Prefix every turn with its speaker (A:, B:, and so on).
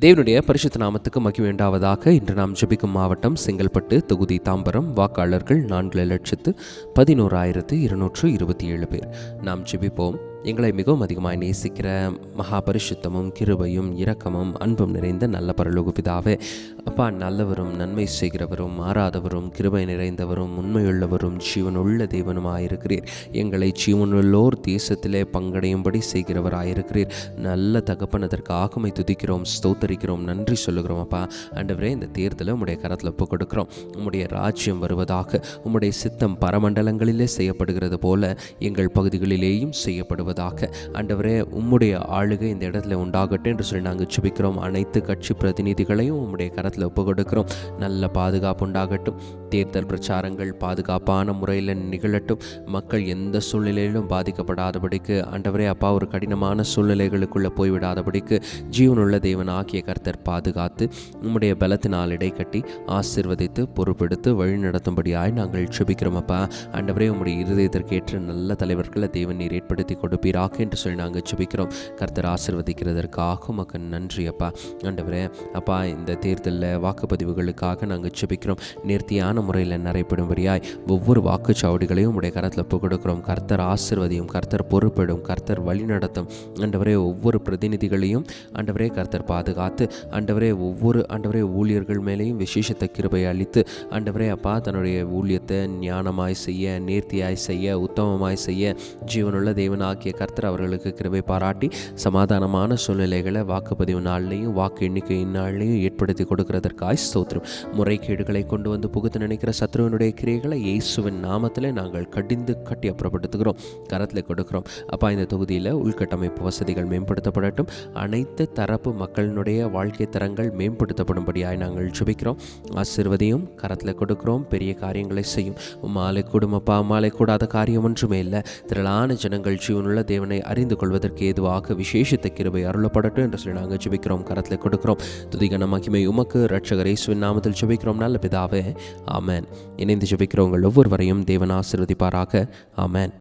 A: தேவனுடைய பரிசுத்த நாமத்துக்கு மகிமை உண்டாவதாக. இன்று நாம் ஜெபிக்கும் மாவட்டம் செங்கல்பட்டு தொகுதி தாம்பரம். வாக்காளர்கள் 4,11,227 பேர். நாம் ஜெபிப்போம். எங்களை மிகவும் அதிகமாக நேசிக்கிற மகா பரிசுத்தமும் கிருபையும் இரக்கமும் அன்பும் நிறைந்த நல்ல பரலோக பிதாவே, அப்பா, நல்லவரும் நன்மை செய்கிறவரும் மாறாதவரும் கிருபை நிறைந்தவரும் உண்மையுள்ளவரும் ஜீவனுள்ள தேவனுமாயிருக்கிறீர். எங்களை ஜீவனுள்ளோர் தேசத்திலே பங்கடையும்படி செய்கிறவராயிருக்கிறீர். நல்ல தகப்பனதற்கு ஆகமை துதிக்கிறோம், ஸ்தோத்தரிக்கிறோம், நன்றி சொல்லுகிறோம். அப்பா ஆண்டவரே, இந்த தேர்தலை உம்முடைய கரத்தில் ஒப்புக் கொடுக்கிறோம். உம்முடைய ராஜ்யம் வருவதாக, உம்முடைய சித்தம் பரமண்டலங்களிலே செய்யப்படுகிறது போல எங்கள் பகுதிகளிலேயும் செய்யப்படுவதாக. ஆண்டவரே, உம்முடைய ஆளுகை இந்த இடத்துல உண்டாகட்டும் என்று சொல்லி நாங்கள் ஜெபிக்கிறோம். அனைத்து கட்சி பிரதிநிதிகளையும் உம்முடைய கரத்தில் ஒப்புக் கொடுக்கிறோம். நல்ல பாதுகாப்பு உண்டாகட்டும். தேர்தல் பிரச்சாரங்கள் பாதுகாப்பான முறையில் நிகழட்டும். மக்கள் எந்த சூழ்நிலையிலும் பாதிக்கப்படாதபடிக்கு, ஆண்டவரே அப்பா, ஒரு கடினமான சூழ்நிலைகளுக்குள்ளே போய்விடாதபடிக்கு ஜீவனுள்ள தேவன் ஆகிய கர்த்தர் பாதுகாத்து உம்முடைய பலத்தினால் இடை கட்டி ஆசீர்வதித்து பொறுப்பெடுத்து வழி நடத்தும்படியாய் நாங்கள் ஜெபிக்கிறோம். அப்பா ஆண்டவரே, உம்முடைய இருதயத்திற்கேற்ற நல்ல தலைவர்களை தேவன் நீர் ஏற்படுத்தி கொடுப்பீராக என்று சொல்லி நாங்கள் ஜெபிக்கிறோம். கர்த்தர் ஆசீர்வதிக்கிறதற்காக உமக்கு நன்றி. அப்பா ஆண்டவரே அப்பா, இந்த தேர்தலில் வாக்குப்பதிவுகளுக்காக நாங்கள் ஜெபிக்கிறோம். நேர்த்தியான முறையில் நடைபெறும்படியாய் ஒவ்வொரு வாக்குச்சாவடிகளையும் உடைய கரத்தில் ஒப்புக் கொடுக்கிறோம். கர்த்தர் ஆசீர்வதியும், கர்த்தர் பொறுப்பெடும், கர்த்தர் வழி நடத்தும். ஆண்டவரே, ஒவ்வொரு பிரதிநிதிகளையும் ஆண்டவரே கர்த்தர் பாதுகாத்து, ஆண்டவரே ஒவ்வொரு ஊழியர்கள் மேலேயும் விசேஷத்த கிருபை அளித்து, ஆண்டவரே அப்பா, தன்னுடைய ஊழியத்தை ஞானமாய் செய்ய, நேர்த்தியாய் செய்ய, உத்தமமாய் செய்ய ஜீவனுள்ள தேவனாகிய கர்த்தர் அவர்களுக்கு கிருபை பாராட்டி சமாதானமான சூழ்நிலைகளை வாக்குப்பதிவு நாள்லையும் வாக்கு எண்ணிக்கை நாள்லையும் ஏற்படுத்தி கொடுக்கிறதற்காய் ஸ்தோத்திரம். முறைகேடுகளை கொண்டு வந்து புகுத்து நினைக்கிற சத்ருவனுடைய கிரியைகளை இயேசுவின் நாமத்தில் நாங்கள் கடிந்து கட்டி அப்புறப்படுத்துகிறோம், கரத்தில் கொடுக்கிறோம். அப்பா, இந்த தொகுதியில் உள்கட்டமைப்பு வசதிகள் மேம்படுத்தப்படட்டும். அனைத்து தரப்பு மக்களினுடைய வாழ்க்கை தரங்கள் மேம்படுத்தப்படும்படியாய் நாங்கள் ஜெபிக்கிறோம். ஆசீர்வதியும், கரத்தில் கொடுக்கிறோம். பெரிய காரியங்களை செய்யும். உம்மாலை குடும்பப்பா, உம்மாலை கூடாத காரியம் ஒன்றுமே இல்லை. திரளான ஜனங்கள் ஜீவனுள்ள தேவனை அறிந்து கொள்வதற்கு ஏதுவாக விசேஷித்த கிருபை அருளப்படட்டும் என்று சொல்லி நாங்கள் ஜெபிக்கிறோம், கரத்தில் கொடுக்கிறோம். துதிகன மகிமை உமக்கு இரட்சகர் இயேசுவின் நாமத்தில் ஜெபிக்கிறோம் நல்ல பிதாவே, ஆமென். இணைந்து ஜெபிக்கிறவங்கள் ஒவ்வொருவரையும் தேவன் ஆசீர்வதிப்பாராக. ஆமென்.